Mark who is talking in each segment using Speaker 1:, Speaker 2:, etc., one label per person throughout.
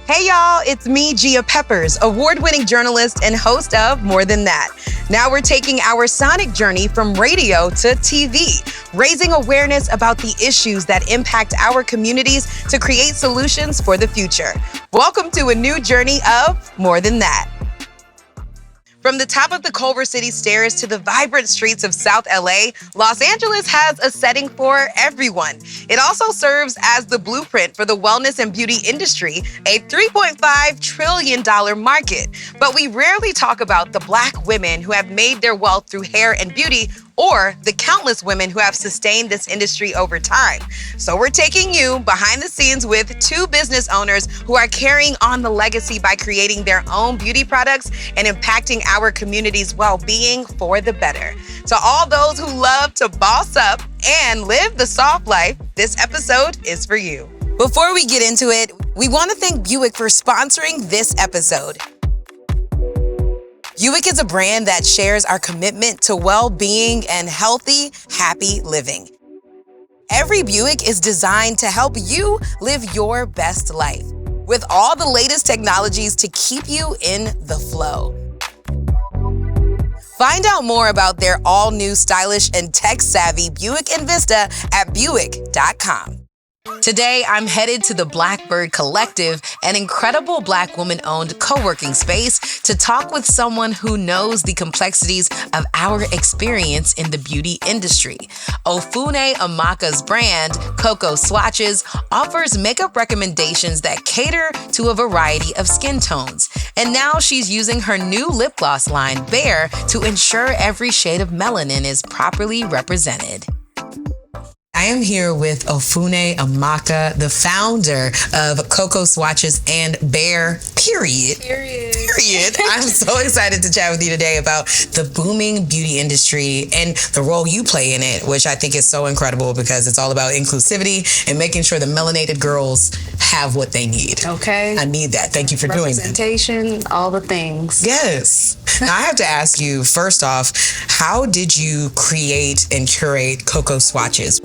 Speaker 1: Hey y'all, it's me, Gia Peppers, award-winning journalist and host of More Than That. Now we're taking our sonic journey from radio to TV, raising awareness about the issues that impact our communities to create solutions for the future. Welcome to a new journey of More Than That. From the top of the Culver City stairs to the vibrant streets of South LA, Los Angeles has a setting for everyone. It also serves as the blueprint for the wellness and beauty industry, a $3.5 trillion market. But we rarely talk about the Black women who have made their wealth through hair and beauty, or the countless women who have sustained this industry over time. So we're taking you behind the scenes with two business owners who are carrying on the legacy by creating their own beauty products and impacting our community's well-being for the better. To all those who love to boss up and live the soft life, this episode is for you. Before we get into it, we want to thank Buick for sponsoring this episode. Buick is a brand that shares our commitment to well-being and healthy, happy living. Every Buick is designed to help you live your best life with all the latest technologies to keep you in the flow. Find out more about their all-new stylish and tech-savvy Buick Envista at Buick.com. Today, I'm headed to the Blackbird Collective, an incredible Black woman-owned co-working space, to talk with someone who knows the complexities of our experience in the beauty industry. Ofunne Amaka's brand, Cocoa Swatches, offers makeup recommendations that cater to a variety of skin tones. And now she's using her new lip gloss line, BARE, to ensure every shade of melanin is properly represented. I am here with Ofunne Amaka, the founder of Cocoa Swatches and BARE, period. I'm so excited to chat with you today about the booming beauty industry and the role you play in it, which I think is so incredible because it's all about inclusivity and making sure the melanated girls have what they need.
Speaker 2: Okay.
Speaker 1: I need that. Thank you for doing that.
Speaker 2: Representation, all the things.
Speaker 1: Yes. Now I have to ask you, first off, how did you create and curate Cocoa Swatches?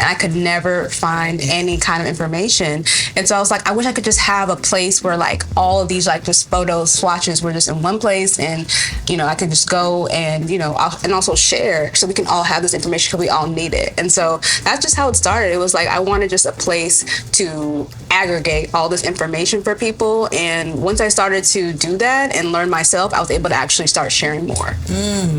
Speaker 2: I could never find any kind of information. And so I was like, I wish I could just have a place where like all of these like just photos, swatches were just in one place, and I could just go and and also share so we can all have this information because we all need it. And so that's just how it started. It was like I wanted just a place to aggregate all this information for people, and once I started to do that and learn myself, I was able to actually start sharing more.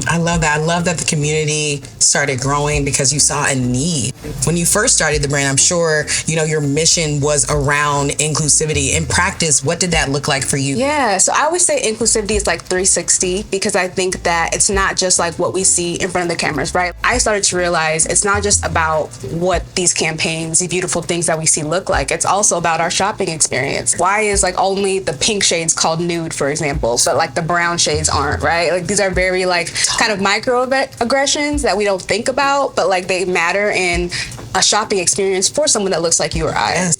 Speaker 1: I love that. I love that the community started growing because you saw a need. When you first started the brand, I'm sure, your mission was around inclusivity. In practice, what did that look like for you?
Speaker 2: Yeah, so I always say inclusivity is like 360 because I think that it's not just like what we see in front of the cameras, right? I started to realize it's not just about what these campaigns, the beautiful things that we see look like. It's also about our shopping experience. Why is like only the pink shades called nude, for example, but like the brown shades aren't, right? Like these are very like kind of microaggressions that we don't think about, but like they matter in a shopping experience for someone that looks like you or I.
Speaker 1: Yes.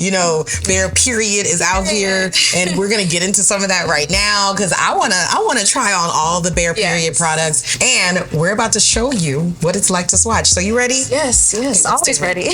Speaker 1: BARE period is out here, and we're gonna get into some of that right now because I wanna try on all the BARE period products, and we're about to show you what it's like to swatch. So you ready?
Speaker 2: Yes, always ready.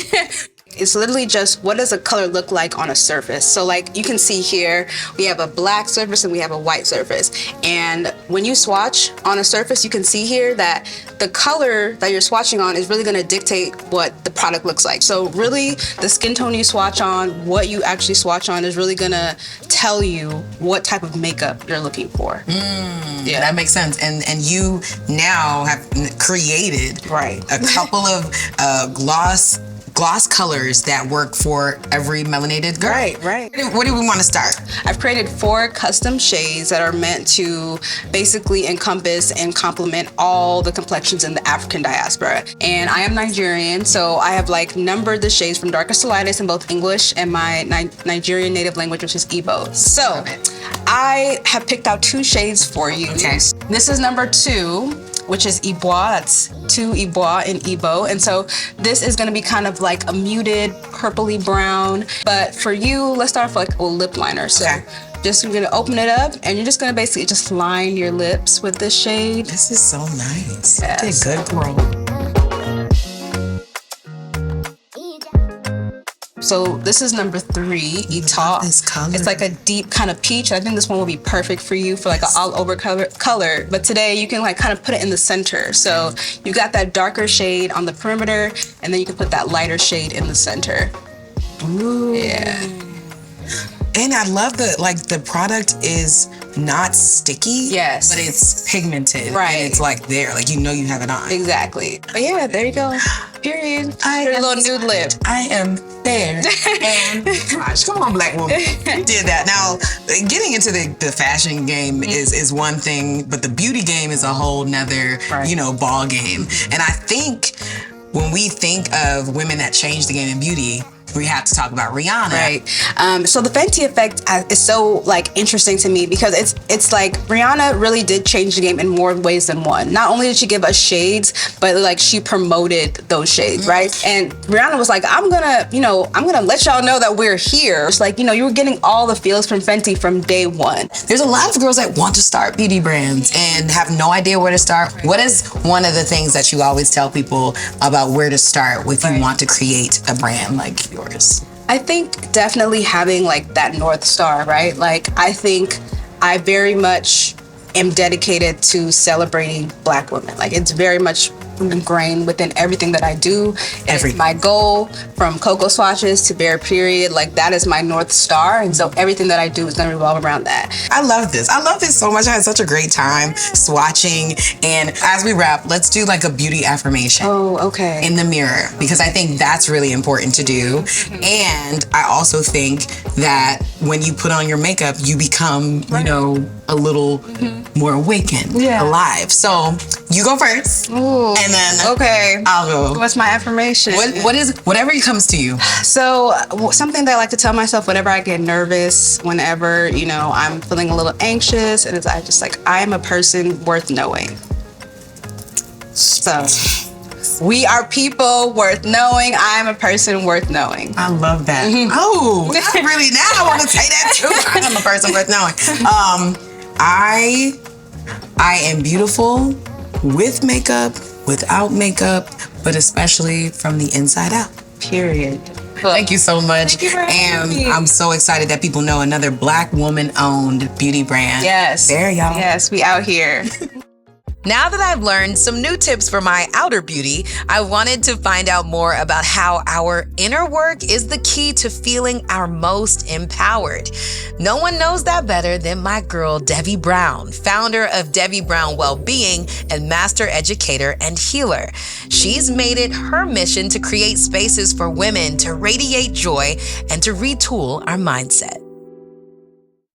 Speaker 2: It's literally just what does a color look like on a surface. So like you can see here, we have a black surface and we have a white surface. And when you swatch on a surface, you can see here that the color that you're swatching on is really gonna dictate what the product looks like. So really the skin tone you swatch on, what you actually swatch on is really gonna tell you what type of makeup you're looking for.
Speaker 1: Yeah, that makes sense. And you now have created a couple of gloss colors that work for every melanated girl.
Speaker 2: Right.
Speaker 1: Where do we want to start?
Speaker 2: I've created 4 custom shades that are meant to basically encompass and complement all the complexions in the African diaspora. And I am Nigerian, so I have like numbered the shades from darkest to lightest in both English and my Nigerian native language, which is Igbo. So I have picked out 2 shades for you.
Speaker 1: Okay.
Speaker 2: This is number 2, which is Ibwa. That's 2 Ibwa in Igbo. And so this is gonna be kind of like a muted purpley brown. But for you, let's start off like a lip liner. So just you're gonna open it up and you're just gonna basically just line your lips with this shade.
Speaker 1: This is so nice.
Speaker 2: Yes.
Speaker 1: You did good, girl.
Speaker 2: So this is number 3, Eat-Talk.
Speaker 1: This color.
Speaker 2: It's like a deep kind of peach. I think this one will be perfect for you for like an all over color. But today you can like kind of put it in the center. So you got that darker shade on the perimeter, and then you can put that lighter shade in the center.
Speaker 1: Ooh.
Speaker 2: Yeah.
Speaker 1: And I love the product is not sticky.
Speaker 2: Yes.
Speaker 1: But it's pigmented.
Speaker 2: Right.
Speaker 1: And it's like there, like you know you have it on.
Speaker 2: Exactly. But yeah, there you go. Period. Your little nude lip.
Speaker 1: I am there. And gosh, come on, black woman. You did that. Now, getting into the fashion game is one thing, but the beauty game is a whole nother, ball game. And I think when we think of women that changed the game in beauty, we have to talk about Rihanna.
Speaker 2: Right. So the Fenty effect is so like interesting to me because it's like Rihanna really did change the game in more ways than one. Not only did she give us shades, but like she promoted those shades, right? And Rihanna was like, I'm gonna let y'all know that we're here. It's like, you were getting all the feels from Fenty from day one.
Speaker 1: There's a lot of girls that want to start beauty brands and have no idea where to start. What is one of the things that you always tell people about where to start if you want to create a brand like yours?
Speaker 2: I think definitely having like that North Star, right? Like I think I very much am dedicated to celebrating Black women. Like it's very much ingrained within everything that I do. It's my goal from Cocoa Swatches to BARE period. Like that is my North Star. And so everything that I do is gonna revolve around that.
Speaker 1: I love this. I love this so much. I had such a great time swatching. And as we wrap, let's do like a beauty affirmation.
Speaker 2: Oh, okay.
Speaker 1: In the mirror, because I think that's really important to do. And I also think that when you put on your makeup, you become, a little more awakened, alive. So you go first.
Speaker 2: Ooh.
Speaker 1: And then
Speaker 2: okay,
Speaker 1: I'll go.
Speaker 2: What's my affirmation?
Speaker 1: What is whatever comes to you?
Speaker 2: So something that I like to tell myself whenever I get nervous, whenever I'm feeling a little anxious, and I just like I am a person worth knowing. So we are people worth knowing. I am a person worth knowing.
Speaker 1: I love that. Oh, I really now I want to say that too. I am a person worth knowing. I am beautiful with makeup, without makeup, but especially from the inside out.
Speaker 2: Period.
Speaker 1: Thank you so much.
Speaker 2: Thank you for having me.
Speaker 1: I'm so excited that people know another Black woman-owned beauty brand.
Speaker 2: Yes.
Speaker 1: There, y'all.
Speaker 2: Yes, we out here.
Speaker 1: Now that I've learned some new tips for my outer beauty, I wanted to find out more about how our inner work is the key to feeling our most empowered. No one knows that better than my girl, Devi Brown, founder of Devi Brown Wellbeing and master educator and healer. She's made it her mission to create spaces for women to radiate joy and to retool our mindset.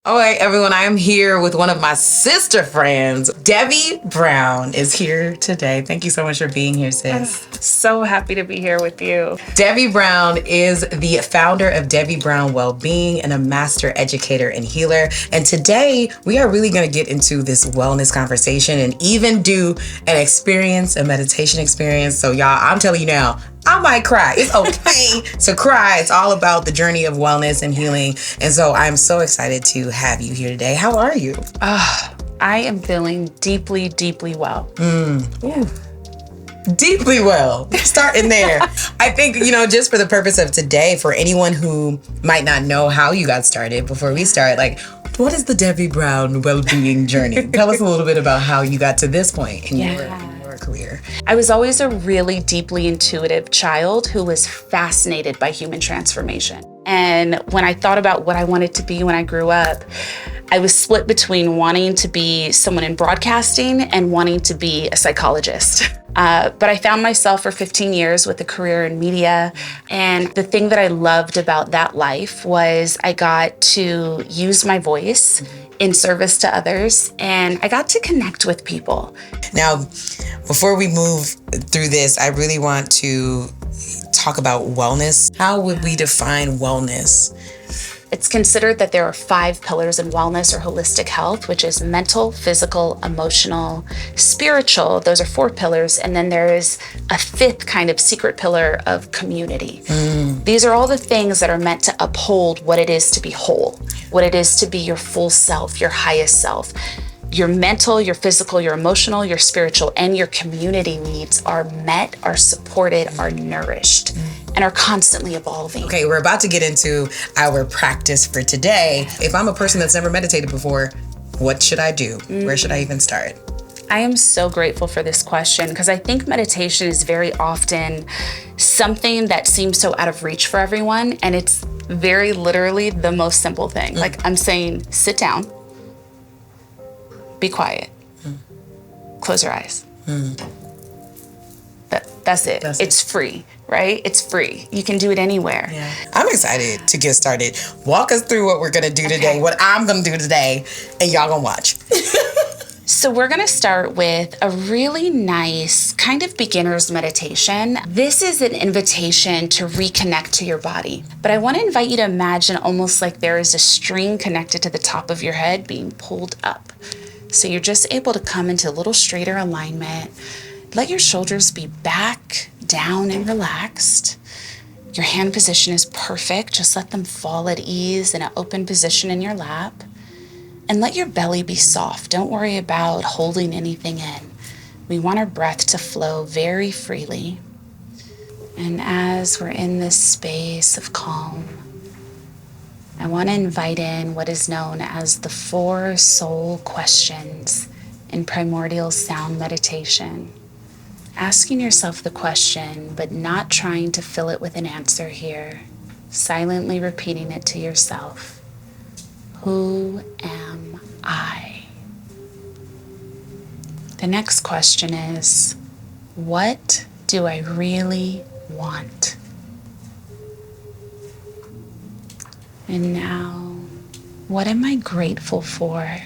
Speaker 1: All right, everyone, I am here with one of my sister friends. Devi Brown is here today. Thank you so much for being here, sis.
Speaker 3: I'm so happy to be here with you.
Speaker 1: Devi Brown is the founder of Devi Brown Wellbeing and a master educator and healer. And today, we are really going to get into this wellness conversation and even do a meditation experience. So y'all, I'm telling you now, I might cry. It's okay to cry. It's all about the journey of wellness and healing. And so I'm so excited to have you here today. How are you?
Speaker 3: I am feeling deeply, deeply well.
Speaker 1: Deeply well. Starting there. I think, just for the purpose of today, for anyone who might not know how you got started, before we start, what is the Devi Brown Wellbeing journey? Tell us a little bit about how you got to this point in your career.
Speaker 3: I was always a really deeply intuitive child who was fascinated by human transformation. And when I thought about what I wanted to be when I grew up, I was split between wanting to be someone in broadcasting and wanting to be a psychologist. But I found myself for 15 years with a career in media. And the thing that I loved about that life was I got to use my voice in service to others, and I got to connect with people.
Speaker 1: Now, before we move through this, I really want to talk about wellness. How would we define wellness?
Speaker 3: It's considered that there are 5 pillars in wellness or holistic health, which is mental, physical, emotional, spiritual. Those are 4 pillars. And then there is a 5th kind of secret pillar of community. These are all the things that are meant to uphold what it is to be whole, what it is to be your full self, your highest self. Your mental, your physical, your emotional, your spiritual, and your community needs are met, are supported, are nourished. and are constantly evolving.
Speaker 1: Okay, we're about to get into our practice for today. If I'm a person that's never meditated before, what should I do? Where should I even start?
Speaker 3: I am so grateful for this question because I think meditation is very often something that seems so out of reach for everyone, and it's very literally the most simple thing. Like I'm saying, sit down, be quiet, close your eyes. That's it. It's free, right? It's free. You can do it anywhere.
Speaker 1: Yeah. I'm excited to get started. Walk us through what we're gonna do today, what I'm gonna do today, and y'all gonna watch.
Speaker 3: So we're gonna start with a really nice kind of beginner's meditation. This is an invitation to reconnect to your body. But I wanna invite you to imagine almost like there is a string connected to the top of your head being pulled up. So you're just able to come into a little straighter alignment. Let your shoulders be back, down, and relaxed. Your hand position is perfect. Just let them fall at ease in an open position in your lap. And let your belly be soft. Don't worry about holding anything in. We want our breath to flow very freely. And as we're in this space of calm, I want to invite in what is known as the 4 soul questions in primordial sound meditation. Asking yourself the question, but not trying to fill it with an answer here. Silently repeating it to yourself. Who am I? The next question is, what do I really want? And now, what am I grateful for?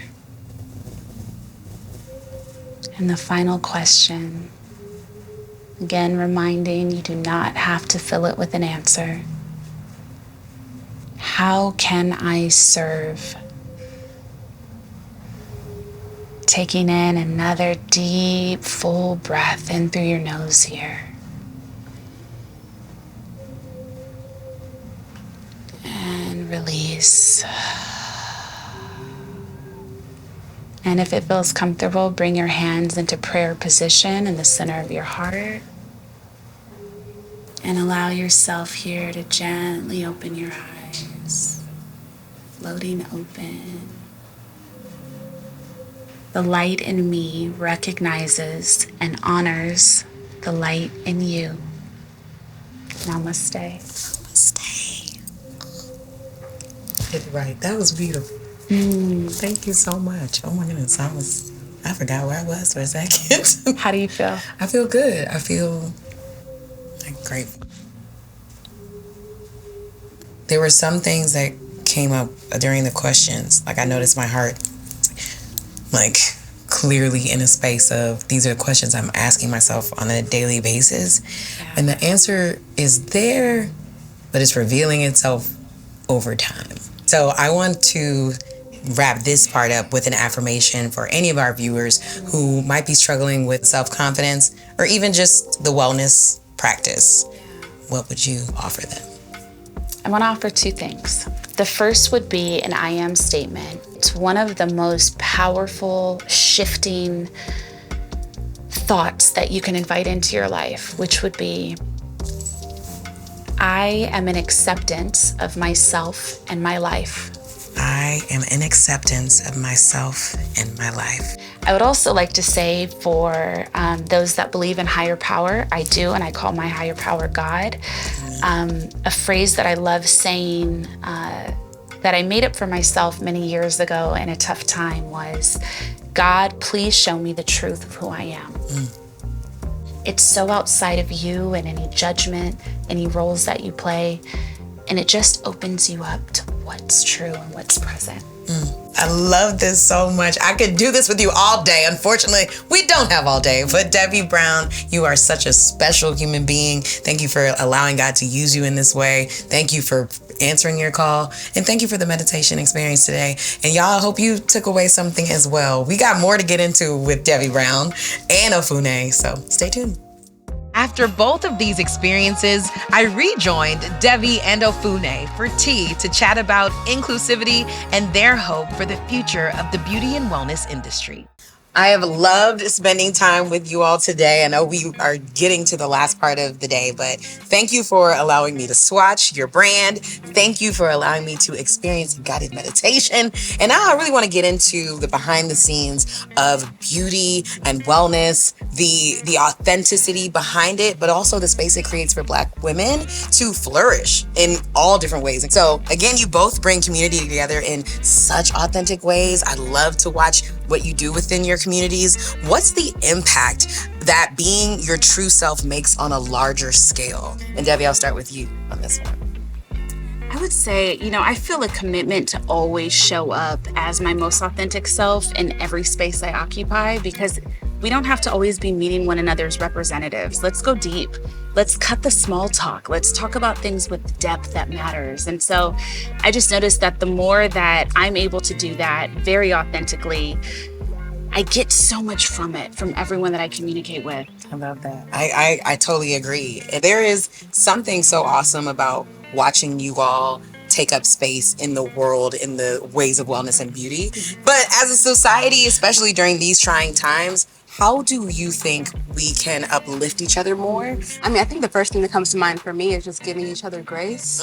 Speaker 3: And the final question, again, reminding you do not have to fill it with an answer. How can I serve? Taking in another deep, full breath in through your nose here. And release. And if it feels comfortable, bring your hands into prayer position in the center of your heart. And allow yourself here to gently open your eyes, floating open. The light in me recognizes and honors the light in you. Namaste.
Speaker 1: Namaste. Did it right. That was beautiful. Thank you so much. Oh my goodness, I forgot where I was for a second.
Speaker 3: How do you feel?
Speaker 1: I feel good. I feel like grateful. There were some things that came up during the questions. Like I noticed my heart, like clearly in a space of these are the questions I'm asking myself on a daily basis. Yeah. And the answer is there, but it's revealing itself over time. So I want to wrap this part up with an affirmation for any of our viewers who might be struggling with self-confidence or even just the wellness practice. What would you offer them?
Speaker 3: I want to offer 2 things. The first would be an I am statement. It's one of the most powerful, shifting thoughts that you can invite into your life, which would be, I am in acceptance of myself and my life.
Speaker 1: I am in acceptance of myself and my life.
Speaker 3: I would also like to say for those that believe in higher power, I do, and I call my higher power God. A phrase that I love saying that I made up for myself many years ago in a tough time was, God, please show me the truth of who I am. It's so outside of you and any judgment, any roles that you play, and it just opens you up to what's true and what's present.
Speaker 1: I love this so much. I could do this with you all day. Unfortunately, we don't have all day. But Devi Brown, you are such a special human being. Thank you for allowing God to use you in this way. Thank you for answering your call. And thank you for the meditation experience today. And y'all, I hope you took away something as well. We got more to get into with Devi Brown and Ofunne, so stay tuned. After both of these experiences, I rejoined Devi and Ofunne for tea to chat about inclusivity and their hope for the future of the beauty and wellness industry. I have loved spending time with you all today. I know we are getting to the last part of the day, but thank you for allowing me to swatch your brand. Thank you for allowing me to experience guided meditation. And now I really want to get into the behind the scenes of beauty and wellness, the authenticity behind it, but also the space it creates for Black women to flourish in all different ways. And so again, you both bring community together in such authentic ways. I love to watch what you do within your communities. What's the impact that being your true self makes on a larger scale? And Devi, I'll start with you on this one.
Speaker 3: I would say, I feel a commitment to always show up as my most authentic self in every space I occupy, because we don't have to always be meeting one another's representatives. Let's go deep. Let's cut the small talk. Let's talk about things with depth that matters. And so I just noticed that the more that I'm able to do that very authentically, I get so much from it, from everyone that I communicate with.
Speaker 1: I love that. I totally agree. There is something so awesome about watching you all take up space in the world in the ways of wellness and beauty. But as a society, especially during these trying times, how do you think we can uplift each other more?
Speaker 2: I mean, I think the first thing that comes to mind for me is just giving each other grace.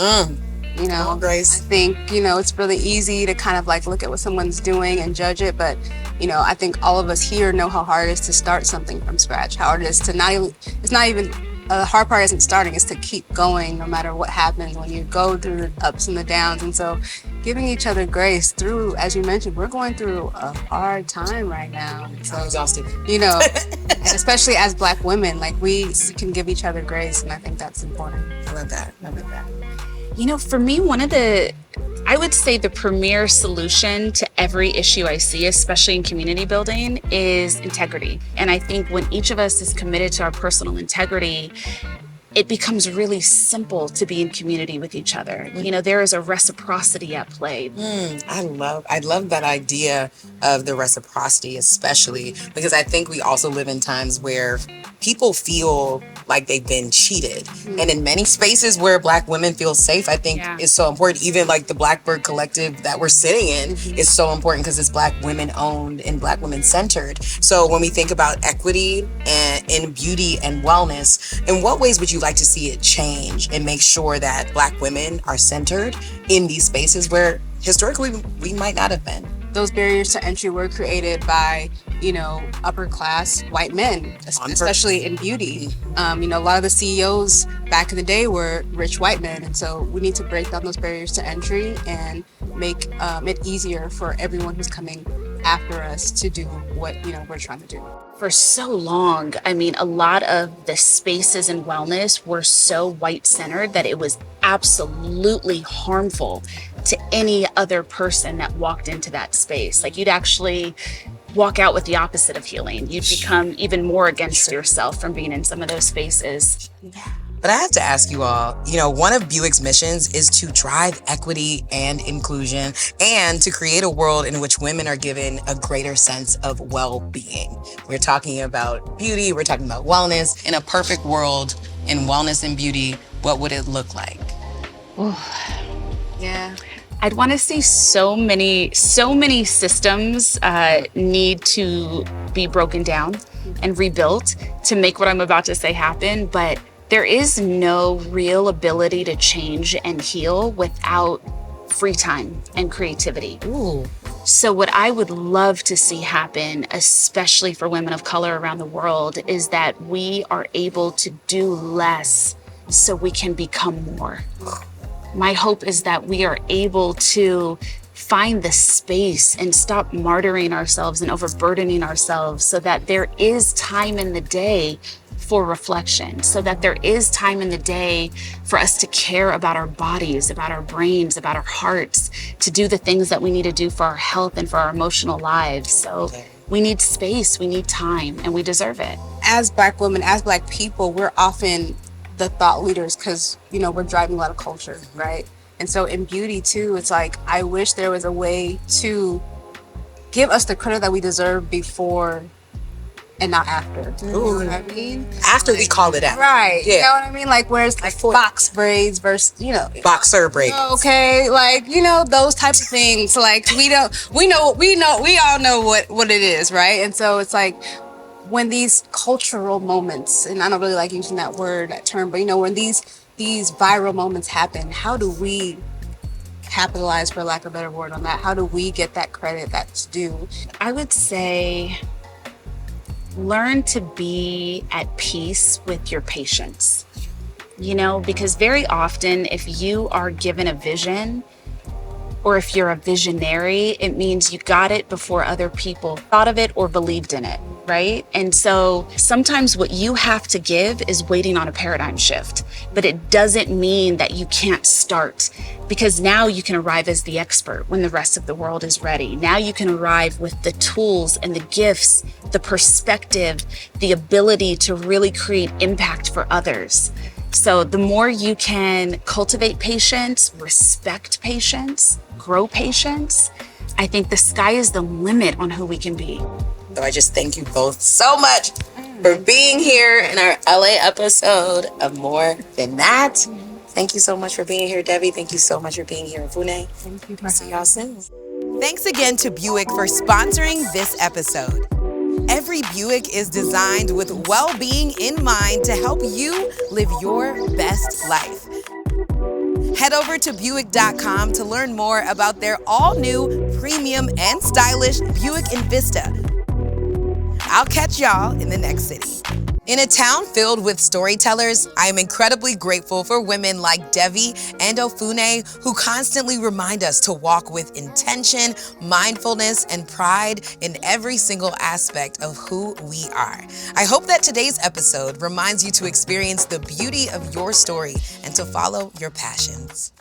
Speaker 1: Grace.
Speaker 2: I think, it's really easy to kind of like look at what someone's doing and judge it. But, I think all of us here know how hard it is to start something from scratch. How hard it is to the hard part isn't starting, it's to keep going no matter what happens when you go through the ups and the downs. And so giving each other grace through, as you mentioned, we're going through a hard time right now. So,
Speaker 1: I'm exhausted.
Speaker 2: And especially as Black women, like we can give each other grace. And I think that's important.
Speaker 1: I love that.
Speaker 3: For me, I would say the premier solution to every issue I see, especially in community building, is integrity. And I think when each of us is committed to our personal integrity, it becomes really simple to be in community with each other. There is a reciprocity at play.
Speaker 1: I love that idea of the reciprocity, especially because I think we also live in times where people feel like they've been cheated. And in many spaces where Black women feel safe, I think is so important. Even like the Blackbird Collective that we're sitting in is so important because it's Black women owned and Black women centered. So when we think about equity and in beauty and wellness, in what ways would you like to see it change and make sure that Black women are centered in these spaces where historically we might not have been?
Speaker 2: Those barriers to entry were created by, upper class white men, especially in beauty. A lot of the CEOs back in the day were rich white men. And so we need to break down those barriers to entry and make it easier for everyone who's coming after us to do what, we're trying to do.
Speaker 3: For so long, a lot of the spaces in wellness were so white-centered that it was absolutely harmful to any other person that walked into that space. Like, you'd actually walk out with the opposite of healing. You'd become even more against yourself from being in some of those spaces.
Speaker 1: But I have to ask you all, one of Buick's missions is to drive equity and inclusion and to create a world in which women are given a greater sense of well-being. We're talking about beauty, we're talking about wellness. In a perfect world, in wellness and beauty, what would it look like?
Speaker 2: Yeah.
Speaker 3: I'd want to see so many systems need to be broken down and rebuilt to make what I'm about to say happen. But there is no real ability to change and heal without free time and creativity.
Speaker 1: Ooh.
Speaker 3: So what I would love to see happen, especially for women of color around the world, is that we are able to do less so we can become more. My hope is that we are able to find the space and stop martyring ourselves and overburdening ourselves so that there is time in the day for reflection, so that there is time in the day for us to care about our bodies, about our brains, about our hearts, to do the things that we need to do for our health and for our emotional lives. So we need space, we need time, and we deserve it.
Speaker 2: As Black women, as Black people, we're often the thought leaders because, we're driving a lot of culture, right? And so in beauty too, it's like, I wish there was a way to give us the credit that we deserve before and not after. You know what I mean?
Speaker 1: After we call it out.
Speaker 2: Right.
Speaker 1: Yeah.
Speaker 2: You know what I mean? Like where's like box braids versus,
Speaker 1: Boxer break.
Speaker 2: okay, like, those types of things. Like we all know what it is, right? And so it's like when these cultural moments, and I don't really like using that term, but when these viral moments happen, how do we capitalize, for lack of a better word, on that? How do we get that credit that's due?
Speaker 3: I would say learn to be at peace with your patients, because very often if you are given a vision or if you're a visionary, it means you got it before other people thought of it or believed in it, right? And so sometimes what you have to give is waiting on a paradigm shift, but it doesn't mean that you can't start, because now you can arrive as the expert when the rest of the world is ready. Now you can arrive with the tools and the gifts, the perspective, the ability to really create impact for others. So the more you can cultivate patience, respect patience, grow patience, I think the sky is the limit on who we can be.
Speaker 1: So I just thank you both so much for being here in our LA episode of More Than That. Thank you so much for being here, Devi. Thank you so much for being here, Ofunne.
Speaker 2: Thank you.
Speaker 1: See y'all soon. Thanks again to Buick for sponsoring this episode. Every Buick is designed with well-being in mind to help you live your best life. Head over to Buick.com to learn more about their all-new, premium, and stylish Buick Envista. I'll catch y'all in the next city. In a town filled with storytellers, I am incredibly grateful for women like Devi and Ofunne who constantly remind us to walk with intention, mindfulness, and pride in every single aspect of who we are. I hope that today's episode reminds you to experience the beauty of your story and to follow your passions.